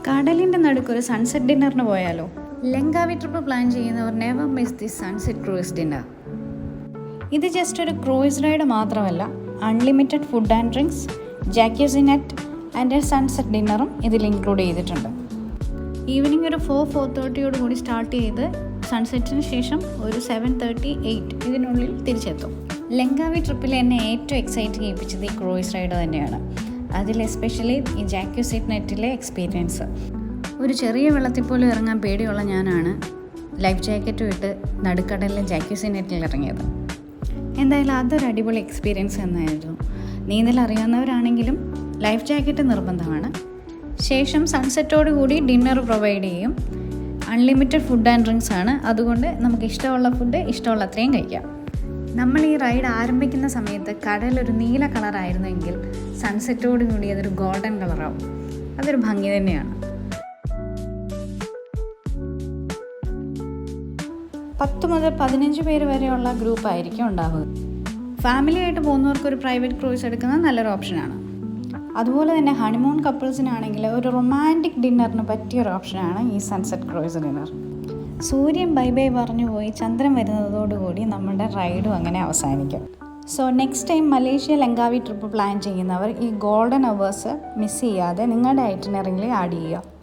കടലിൻ്റെ നടുക്കൊരു സൺസെറ്റ് ഡിന്നറിന് പോയാലോ? ലങ്കാവി ട്രിപ്പ് പ്ലാൻ ചെയ്യുന്നവർ never miss the sunset cruise dinner. ഇത് ജസ്റ്റ് ഒരു ക്രൂയിസ് റൈഡ് മാത്രമല്ല, unlimited food and drinks, jacuzzi net and sunset ഡിന്നറും ഇതിൽ ഇൻക്ലൂഡ് ചെയ്തിട്ടുണ്ട്. ഈവനിങ് ഒരു 4-4:30 കൂടി സ്റ്റാർട്ട് ചെയ്ത് സൺസെറ്റിന് ശേഷം ഒരു 7:30-8 ഇതിനുള്ളിൽ തിരിച്ചെത്തും. ലങ്കാവി ട്രിപ്പിൽ എന്നെ ഏറ്റവും എക്സൈറ്റ് ചെയ്യിപ്പിച്ചത് ഈ ക്രൂയിസ് റൈഡ് തന്നെയാണ്. അതിൽ എസ്പെഷ്യലി ഈ ജാക്യൂസി നെറ്റിലെ എക്സ്പീരിയൻസ്. ഒരു ചെറിയ വെള്ളത്തിൽ പോലും ഇറങ്ങാൻ പേടിയുള്ള ഞാനാണ് ലൈഫ് ജാക്കറ്റും ഇട്ട് നടുക്കടലിലെ ജാക്യൂസി നെറ്റിൽ ഇറങ്ങിയത്. എന്തായാലും അതൊരു അടിപൊളി എക്സ്പീരിയൻസ് തന്നെയായിരുന്നു. നീന്തൽ അറിയാവുന്നവരാണെങ്കിലും ലൈഫ് ജാക്കറ്റ് നിർബന്ധമാണ്. ശേഷം സൺസെറ്റോട് കൂടി ഡിന്നർ പ്രൊവൈഡ് ചെയ്യും. അൺലിമിറ്റഡ് ഫുഡ് ആൻഡ് ഡ്രിങ്ക്സ് ആണ്, അതുകൊണ്ട് നമുക്ക് ഇഷ്ടമുള്ള ഫുഡ് ഇഷ്ടമുള്ള അത്രയും കഴിക്കാം. നമ്മൾ ഈ റൈഡ് ആരംഭിക്കുന്ന സമയത്ത് കടലൊരു നീല കളറായിരുന്നെങ്കിൽ സൺസെറ്റോട് കൂടി അതൊരു ഗോൾഡൻ കളറാവും. അതൊരു ഭംഗി തന്നെയാണ്. 10 മുതൽ 15 പേര് വരെയുള്ള ഗ്രൂപ്പായിരിക്കും ഉണ്ടാവുക. ഫാമിലി ആയിട്ട് പോകുന്നവർക്ക് ഒരു പ്രൈവറ്റ് ക്രൂയിസ് എടുക്കുന്നത് നല്ലൊരു ഓപ്ഷനാണ്. അതുപോലെ തന്നെ ഹണിമൂൺ കപ്പിൾസിനാണെങ്കിൽ ഒരു റൊമാൻറ്റിക് ഡിന്നറിന് പറ്റിയൊരു ഓപ്ഷനാണ് ഈ സൺസെറ്റ് ക്രൂയിസ് ഡിന്നർ. സൂര്യൻ ബൈ ബൈ പറഞ്ഞു പോയി ചന്ദ്രൻ വരുന്നതോടുകൂടി നമ്മുടെ റൈഡും അങ്ങനെ അവസാനിക്കും. So next time Malaysia Langkawi trip plan ചെയ്യുന്നവർ ഈ ഗോൾഡൻ അവേഴ്സ് മിസ് ചെയ്യാതെ നിങ്ങളുടെ ഐറ്റിനറിയിൽ ആഡ് ചെയ്യുക.